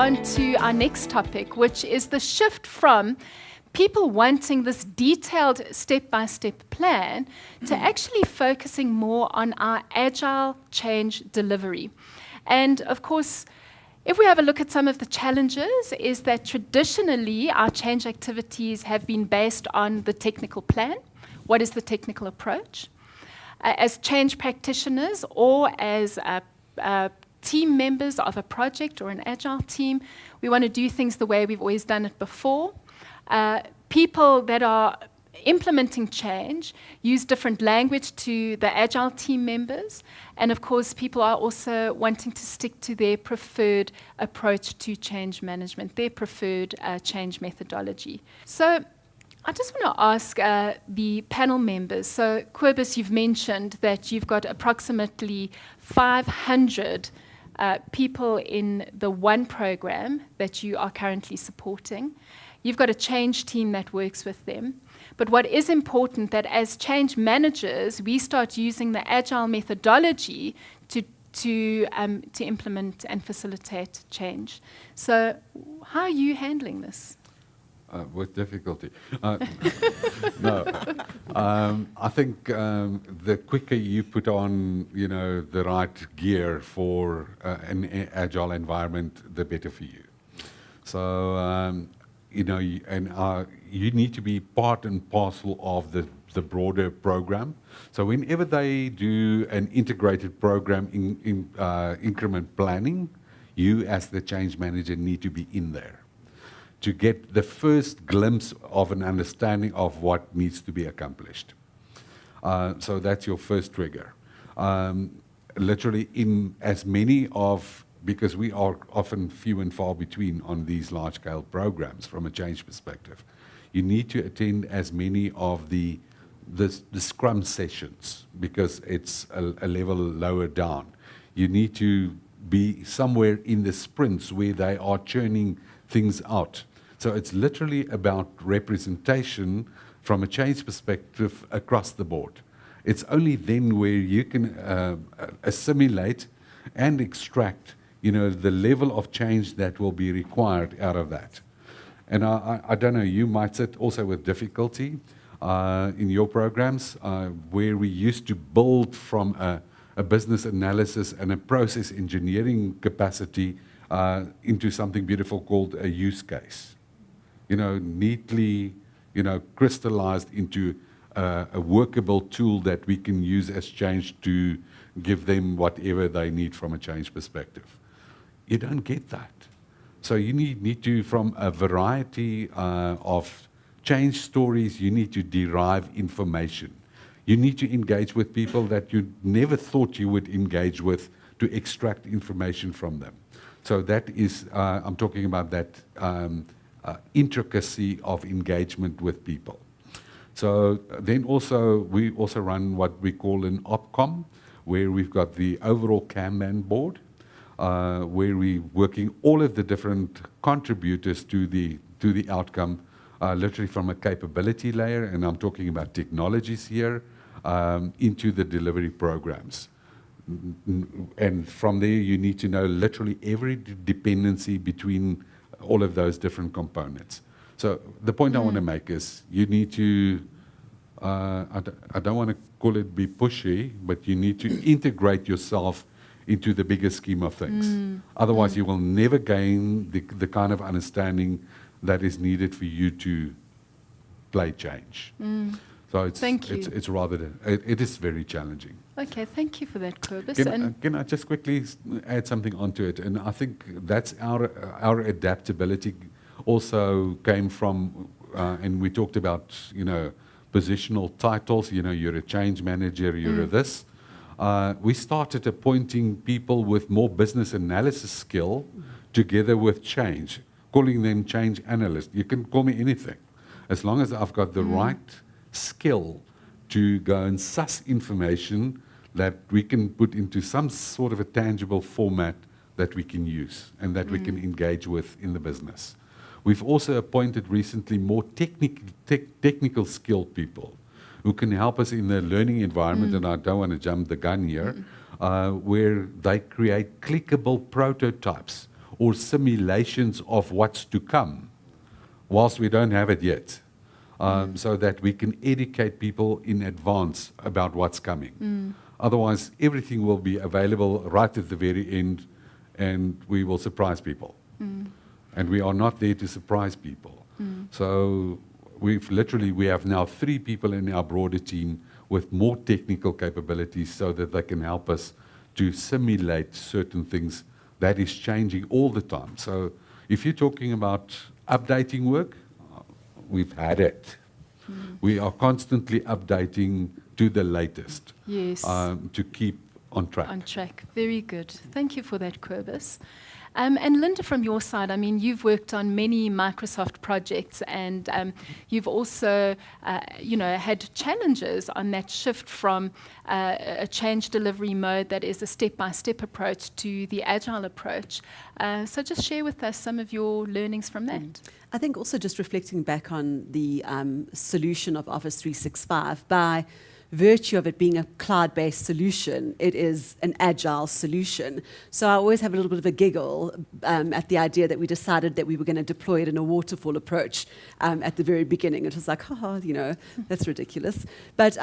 on to our next topic, which is the shift from people wanting this detailed step-by-step plan to actually focusing more on our agile change delivery. And of course, if we have a look at some of the challenges, is that traditionally our change activities have been based on the technical plan. What is the technical approach? As change practitioners or as team members of a project or an agile team, we want to do things the way we've always done it before. People that are implementing change use different language to the agile team members, and of course people are also wanting to stick to their preferred approach to change management, their preferred change methodology. So I just want to ask the panel members, so Kobus, you've mentioned that you've got approximately 500 people in the one program that you are currently supporting. You've got a change team that works with them. But what is important that as change managers, we start using the agile methodology to implement and facilitate change. So how are you handling this? With difficulty. No, I think the quicker you put on, the right gear for an agile environment, the better for you. So, you need to be part and parcel of the broader program. So whenever they do an integrated program in increment planning, you as the change manager need to be in there to get the first glimpse of an understanding of what needs to be accomplished. So that's your first trigger. Literally in as many of, because we are often few and far between on these large-scale programs from a change perspective, you need to attend as many of the Scrum sessions because it's a level lower down. You need to be somewhere in the sprints where they are churning things out. So it's literally about representation from a change perspective across the board. It's only then where you can assimilate and extract, the level of change that will be required out of that. And I don't know, you might sit also with difficulty in your programs where we used to build from a business analysis and a process engineering capacity into something beautiful called a use case. Neatly, crystallized into a workable tool that we can use as change to give them whatever they need from a change perspective. You don't get that. So you need to, from a variety of change stories, you need to derive information. You need to engage with people that you never thought you would engage with to extract information from them. So that is, I'm talking about that intricacy of engagement with people. So then also, we also run what we call an OpCom, where we've got the overall Kanban board, where we're working all of the different contributors to the outcome, literally from a capability layer, and I'm talking about technologies here, into the delivery programs. And from there, you need to know literally every dependency between all of those different components. So the point I want to make is you need to, I don't want to call it be pushy, but you need to integrate yourself into the bigger scheme of things. Otherwise, you will never gain the kind of understanding that is needed for you to play change. So it's rather, it is very challenging. Okay, thank you for that, Kobus. Can I just quickly add something onto it? And I think that's our adaptability also came from, and we talked about, positional titles, you're a change manager, you're a this. We started appointing people with more business analysis skill together with change, calling them change analysts. You can call me anything, as long as I've got the right skill to go and suss information that we can put into some sort of a tangible format that we can use and that we can engage with in the business. We've also appointed recently more technical skilled people who can help us in the learning environment, and I don't want to jump the gun here, where they create clickable prototypes or simulations of what's to come, whilst we don't have it yet, so that we can educate people in advance about what's coming. Otherwise, everything will be available right at the very end, and we will surprise people. And we are not there to surprise people. So we have now 3 people in our broader team with more technical capabilities so that they can help us to simulate certain things that is changing all the time. So if you're talking about updating work, we've had it. We are constantly updating to the latest, Yes. to keep on track. On track. Very good. Thank you for that, Querbus. And Linda, from your side, I mean, you've worked on many Microsoft projects, and you've also, had challenges on that shift from a change delivery mode that is a step-by-step approach to the Agile approach. So just share with us some of your learnings from that. I think also just reflecting back on the solution of Office 365, by virtue of it being a cloud-based solution, it is an agile solution. So I always have a little bit of a giggle at the idea that we decided that we were going to deploy it in a waterfall approach at the very beginning. It was like, that's ridiculous. But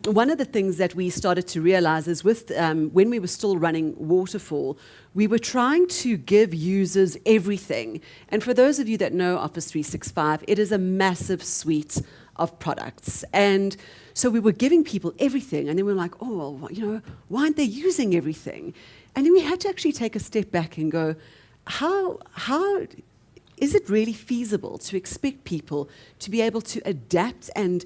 one of the things that we started to realize is when we were still running waterfall, we were trying to give users everything. And for those of you that know Office 365, it is a massive suite of products. And so we were giving people everything, and then we were like, why aren't they using everything? And then we had to actually take a step back and go, how is it really feasible to expect people to be able to adapt and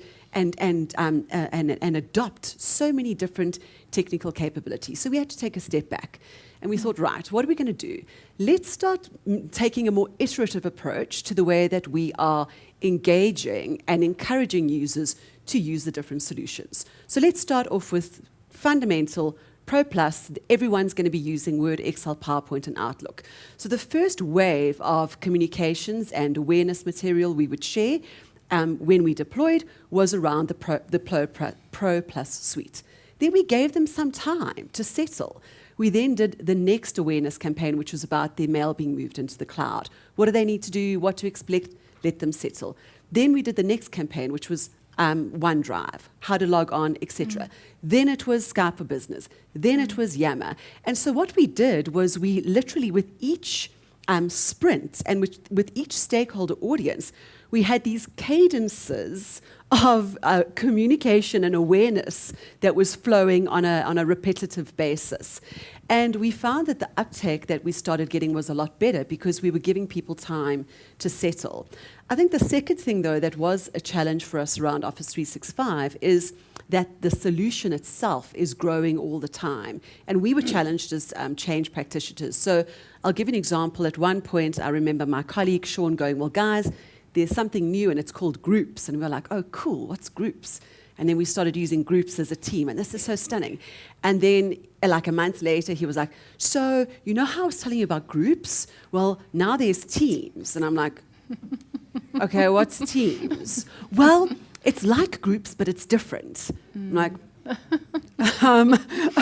adopt so many different technical capabilities? So we had to take a step back. And we thought, right, what are we going to do? Let's start taking a more iterative approach to the way that we are engaging and encouraging users to use the different solutions. So let's start off with fundamental Pro Plus. Everyone's going to be using Word, Excel, PowerPoint, and Outlook. So the first wave of communications and awareness material we would share when we deployed was around the Pro Plus suite. Then we gave them some time to settle. We then did the next awareness campaign, which was about their mail being moved into the cloud. What do they need to do? What to expect? Let them settle. Then we did the next campaign, which was OneDrive, how to log on, etc. Then it was Skype for Business. Then it was Yammer. And so what we did was we literally, with each sprint and with each stakeholder audience, we had these cadences of communication and awareness that was flowing on a repetitive basis. And we found that the uptake that we started getting was a lot better because we were giving people time to settle. I think the second thing, though, that was a challenge for us around Office 365 is that the solution itself is growing all the time. And we were challenged as change practitioners. So I'll give you an example. At one point, I remember my colleague, Sean, going, well, guys, there's something new and it's called groups. And we were like, oh, cool, what's groups? And then we started using groups as a team. And this is so stunning. And then like a month later, he was like, so you know how I was telling you about groups? Well, now there's teams. And I'm like, okay, what's teams? Well, it's like groups, but it's different. I'm like,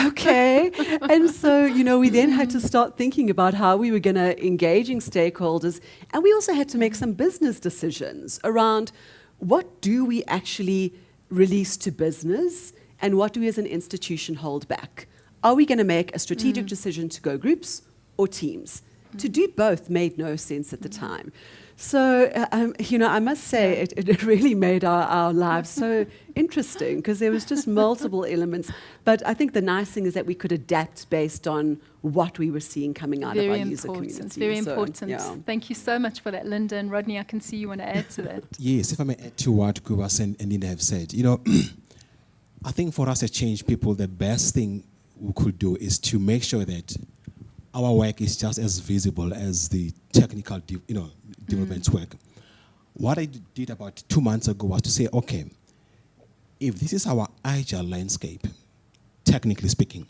okay. And so, we then had to start thinking about how we were going to engaging stakeholders. And we also had to make some business decisions around what do we actually release to business and what do we as an institution hold back? Are we going to make a strategic decision to go groups or teams? To do both made no sense at the time. So, I must say it really made our lives so interesting because there was just multiple elements. But I think the nice thing is that we could adapt based on what we were seeing coming out of our user community. Very important. Yeah. Thank you so much for that, Linda. And Rodney, I can see you want to add to that. Yes, if I may add to what Kubas and Linda have said. I think for us as change people, the best thing we could do is to make sure that our work is just as visible as the technical, development work. What I did about 2 months ago was to say, okay, if this is our agile landscape, technically speaking,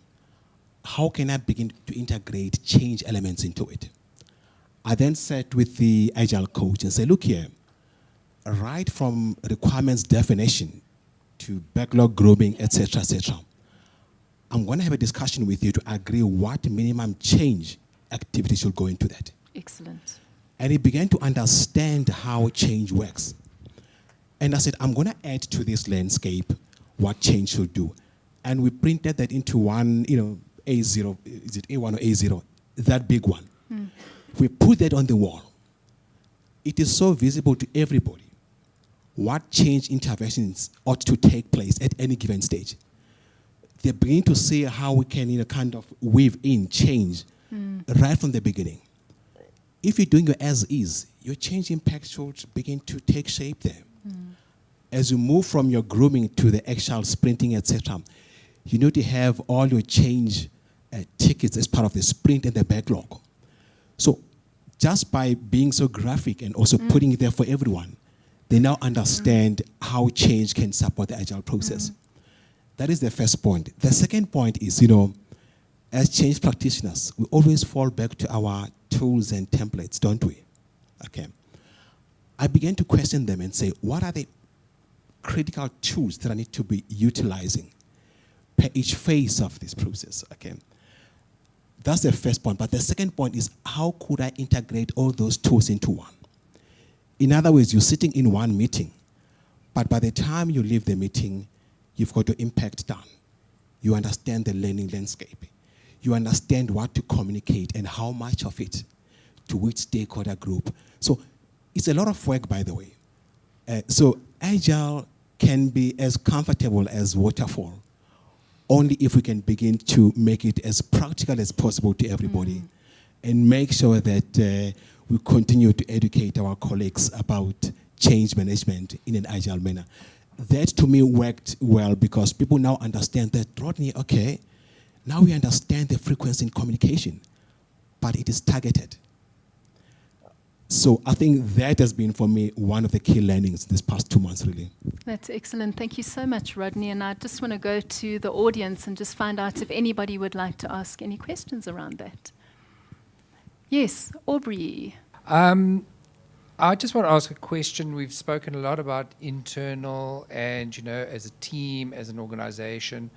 how can I begin to integrate change elements into it? I then sat with the agile coach and said, look here, right from requirements definition to backlog grooming, etc., I'm going to have a discussion with you to agree what minimum change activity should go into that. Excellent. And he began to understand how change works. And I said, I'm going to add to this landscape what change should do. And we printed that into one, A0, is it A1 or A0? That big one. We put that on the wall. It is so visible to everybody what change interventions ought to take place at any given stage. They begin to see how we can kind of weave in change right from the beginning. If you're doing your as is, your change impact should begin to take shape there. As you move from your grooming to the actual sprinting, etc., you need to have all your change tickets as part of the sprint and the backlog. So just by being so graphic and also putting it there for everyone, they now understand how change can support the agile process. That is the first point. The second point is, as change practitioners, we always fall back to our tools and templates, don't we? Okay. I began to question them and say, what are the critical tools that I need to be utilizing per each phase of this process? Okay. That's the first point. But the second point is, how could I integrate all those tools into one? In other words, you're sitting in one meeting, but by the time you leave the meeting, you've got your impact done. You understand the learning landscape. You understand what to communicate and how much of it to which stakeholder group. So it's a lot of work, by the way. So Agile can be as comfortable as waterfall, only if we can begin to make it as practical as possible to everybody and make sure that we continue to educate our colleagues about change management in an agile manner. That to me worked well because people now understand that, Rodney, okay, now we understand the frequency in communication, but it is targeted. So I think that has been, for me, one of the key learnings this past 2 months, really. That's excellent. Thank you so much, Rodney. And I just want to go to the audience and just find out if anybody would like to ask any questions around that. Yes, Aubrey. I just want to ask a question. We've spoken a lot about internal and, as a team, as an organization.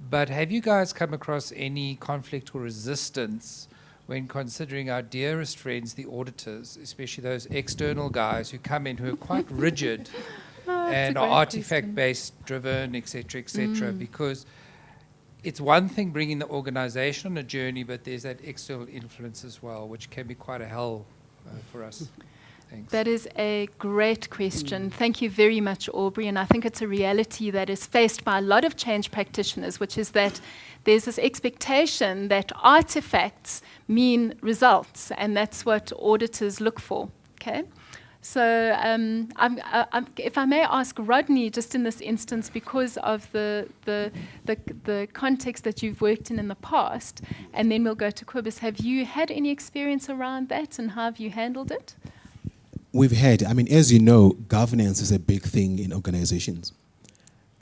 But have you guys come across any conflict or resistance when considering our dearest friends, the auditors, especially those external guys who come in who are quite rigid and are artifact-based driven, et cetera, because it's one thing bringing the organization on a journey, but there's that external influence as well, which can be quite a hell for us. Thanks. That is a great question. Thank you very much, Aubrey. And I think it's a reality that is faced by a lot of change practitioners, which is that there's this expectation that artifacts mean results, and that's what auditors look for. Okay? So if I may ask Rodney, just in this instance, because of the context that you've worked in the past, and then we'll go to Kobus, have you had any experience around that, and how have you handled it? We've had, as you know, governance is a big thing in organizations.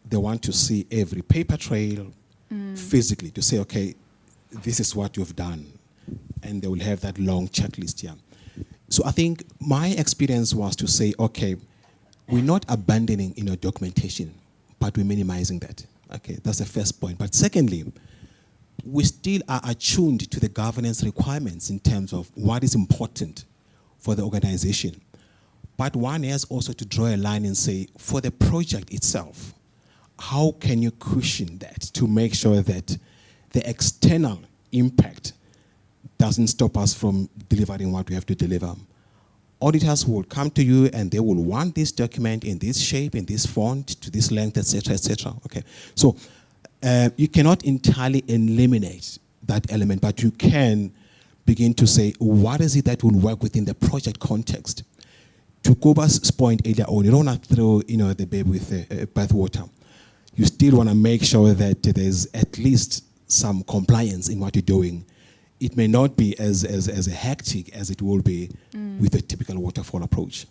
They want to see every paper trail physically to say, okay, this is what you've done. And they will have that long checklist here. So I think my experience was to say, okay, we're not abandoning documentation, but we're minimizing that. Okay, that's the first point. But secondly, we still are attuned to the governance requirements in terms of what is important for the organization. But one is also to draw a line and say, for the project itself, how can you cushion that to make sure that the external impact doesn't stop us from delivering what we have to deliver? Auditors will come to you and they will want this document in this shape, in this font, to this length, etc., etc. Okay, so you cannot entirely eliminate that element, but you can begin to say, what is it that will work within the project context? To Kobus' point earlier on, you don't want to throw the baby with the bathwater. You still want to make sure that there's at least some compliance in what you're doing. It may not be as hectic as it will be with a typical waterfall approach.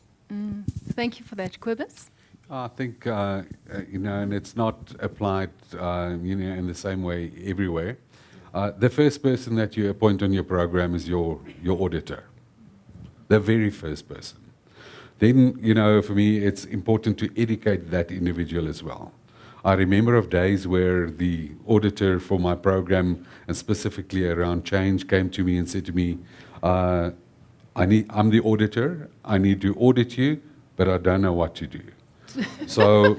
Thank you for that. Kobus? I think, and it's not applied, in the same way everywhere. The first person that you appoint on your program is your auditor, the very first person. Then, for me, it's important to educate that individual as well. I remember of days where the auditor for my program, and specifically around change, came to me and said to me, I'm the auditor, I need to audit you, but I don't know what to do. So,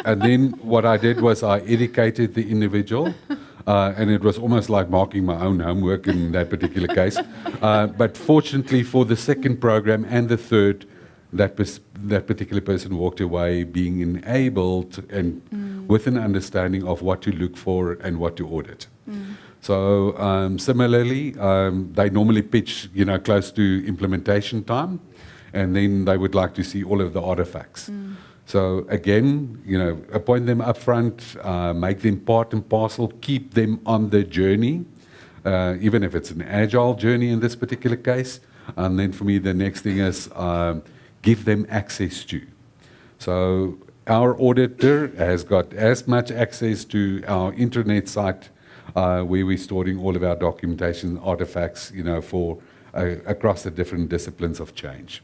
and then what I did was I educated the individual, and it was almost like marking my own homework in that particular case. But fortunately for the second program and the third, that particular person walked away being enabled and with an understanding of what to look for and what to audit. So similarly, they normally pitch, close to implementation time, and then they would like to see all of the artifacts. So again, appoint them up front, make them part and parcel, keep them on the journey, even if it's an agile journey in this particular case. And then for me, the next thing is give them access to. So our auditor has got as much access to our intranet site where we're storing all of our documentation artifacts, for across the different disciplines of change.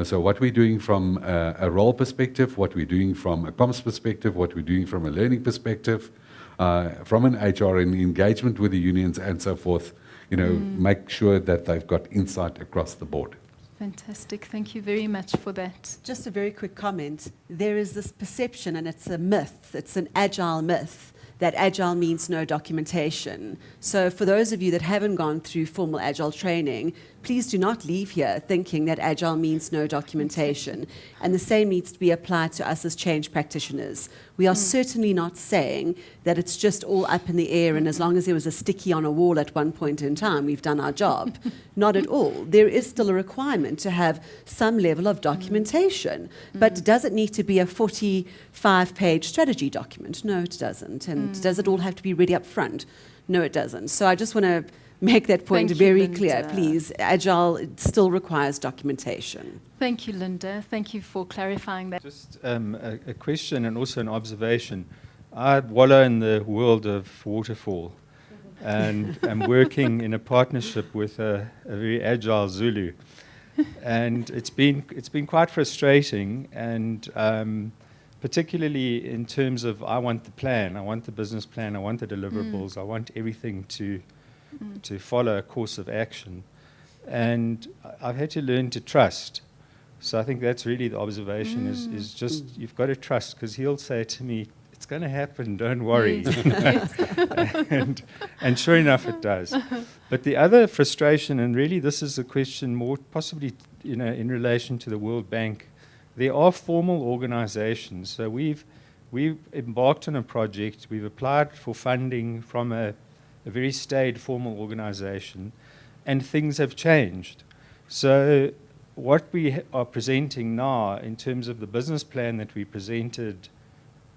So what we're doing from a role perspective, what we're doing from a comms perspective, what we're doing from a learning perspective, from an HR and engagement with the unions and so forth, make sure that they've got insight across the board. Fantastic. Thank you very much for that. Just a very quick comment. There is this perception, and it's a myth, it's an agile myth, that agile means no documentation. So for those of you that haven't gone through formal agile training, please do not leave here thinking that agile means no documentation. And the same needs to be applied to us as change practitioners. We are certainly not saying that it's just all up in the air and as long as there was a sticky on a wall at one point in time, we've done our job. Not at all. There is still a requirement to have some level of documentation. But does it need to be a 45-page strategy document? No, it doesn't. And does it all have to be ready up front? No, it doesn't. So I just want to make that point Thank you, very Linda. clear, please. Agile still requires documentation. Thank you, Linda. Thank you for clarifying that. Just a question and also an observation. I wallow in the world of waterfall, and I'm working in a partnership with a very agile Zulu, and it's been quite frustrating, and particularly in terms of I want the plan, I want the business plan, I want the deliverables, I want everything to follow a course of action, and I've had to learn to trust. So I think that's really the observation is just you've got to trust, because he'll say to me, it's going to happen, don't worry. and sure enough it does. But the other frustration, and really this is a question more possibly in relation to the World Bank, there are formal organizations. So we've embarked on a project, we've applied for funding from a very staid formal organization, and things have changed. So what we are presenting now in terms of the business plan that we presented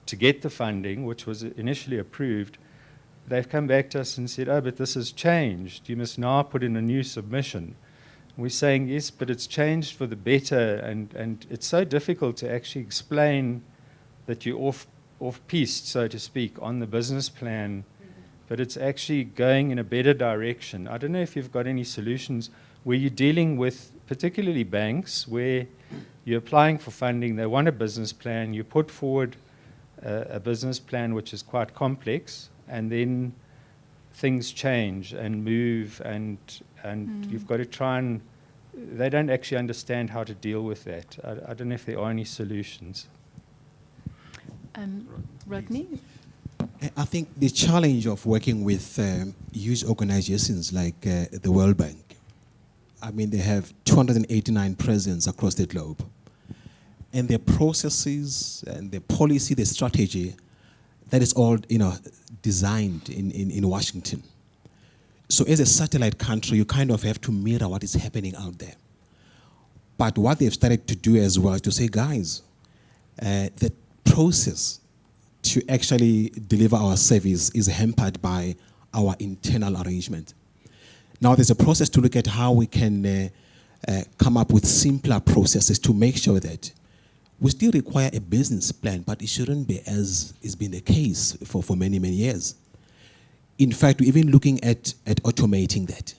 to get the funding, which was initially approved, they've come back to us and said, oh, but this has changed. You must now put in a new submission. We're saying, yes, but it's changed for the better, and it's so difficult to actually explain that you're off-piste, so to speak, on the business plan, but it's actually going in a better direction. I don't know if you've got any solutions where you're dealing with particularly banks, where you're applying for funding, they want a business plan, you put forward a business plan which is quite complex, and then things change and move, and you've got to try and, they don't actually understand how to deal with that. I don't know if there are any solutions. Rodney? I think the challenge of working with huge organizations like the World Bank, I mean, they have 289 presidents across the globe. And their processes and their policy, their strategy, that is all designed in Washington. So as a satellite country, you kind of have to mirror what is happening out there. But what they've started to do as well is to say, guys, the process to actually deliver our service is hampered by our internal arrangement. Now there's a process to look at how we can come up with simpler processes to make sure that we still require a business plan, but it shouldn't be as has been the case for many, many years. In fact, we're even looking at automating that.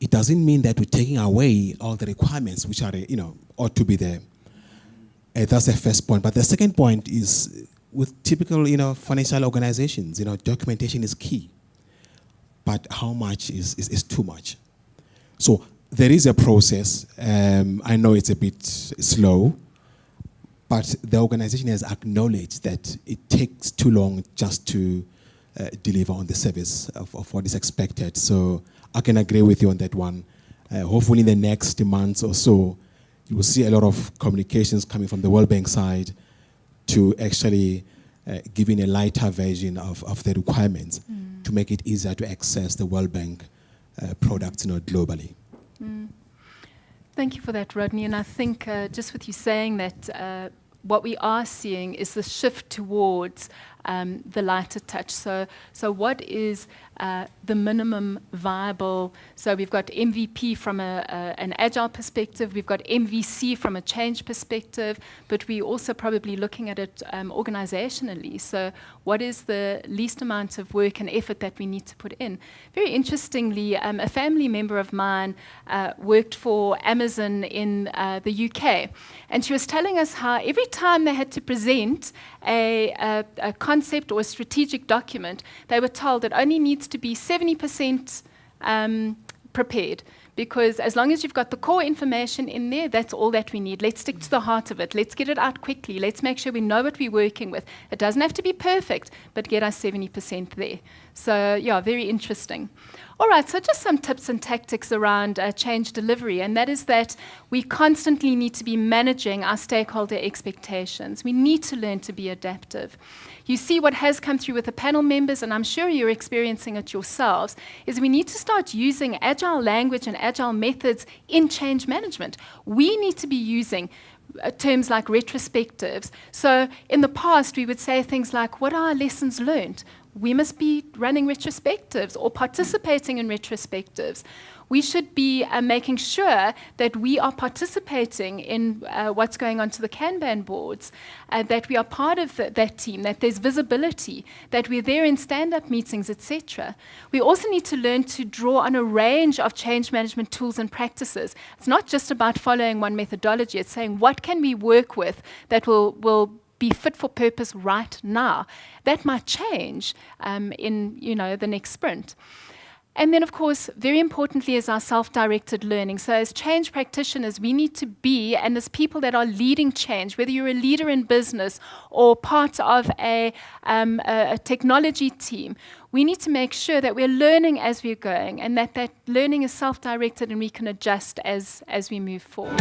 It doesn't mean that we're taking away all the requirements which are, ought to be there. That's the first point. But the second point is with typical, financial organizations, documentation is key. But how much is too much? So there is a process. I know it's a bit slow, but the organization has acknowledged that it takes too long just to deliver on the service of what is expected. So I can agree with you on that one. Hopefully in the next months or so, you will see a lot of communications coming from the World Bank side to actually giving a lighter version of the requirements to make it easier to access the World Bank products, globally. Thank you for that, Rodney. And I think just with you saying that, what we are seeing is the shift towards the lighter touch. So what is the minimum viable? So we've got MVP from an agile perspective, we've got MVC from a change perspective, but we're also probably looking at it organizationally. So what is the least amount of work and effort that we need to put in? Very interestingly, a family member of mine worked for Amazon in the UK, and she was telling us how every time they had to present a concept or a strategic document, they were told it only needs to be 70% prepared, because as long as you've got the core information in there, that's all that we need. Let's stick to the heart of it. Let's get it out quickly. Let's make sure we know what we're working with. It doesn't have to be perfect, but get us 70% there. So yeah, very interesting. All right, so just some tips and tactics around change delivery, and that is that we constantly need to be managing our stakeholder expectations. We need to learn to be adaptive. You see what has come through with the panel members, and I'm sure you're experiencing it yourselves, is we need to start using agile language and agile methods in change management. We need to be using terms like retrospectives. So in the past, we would say things like, what are our lessons learned? We must be running retrospectives or participating in retrospectives. We should be making sure that we are participating in what's going on to the Kanban boards, that we are part of that team, that there's visibility, that we're there in stand-up meetings, etc. We also need to learn to draw on a range of change management tools and practices. It's not just about following one methodology. It's saying, what can we work with that will be fit for purpose right now? That might change in the next sprint. And then, of course, very importantly is our self-directed learning. So as change practitioners, we need to be, and as people that are leading change, whether you're a leader in business or part of a technology team, we need to make sure that we're learning as we're going, and that learning is self-directed and we can adjust as we move forward.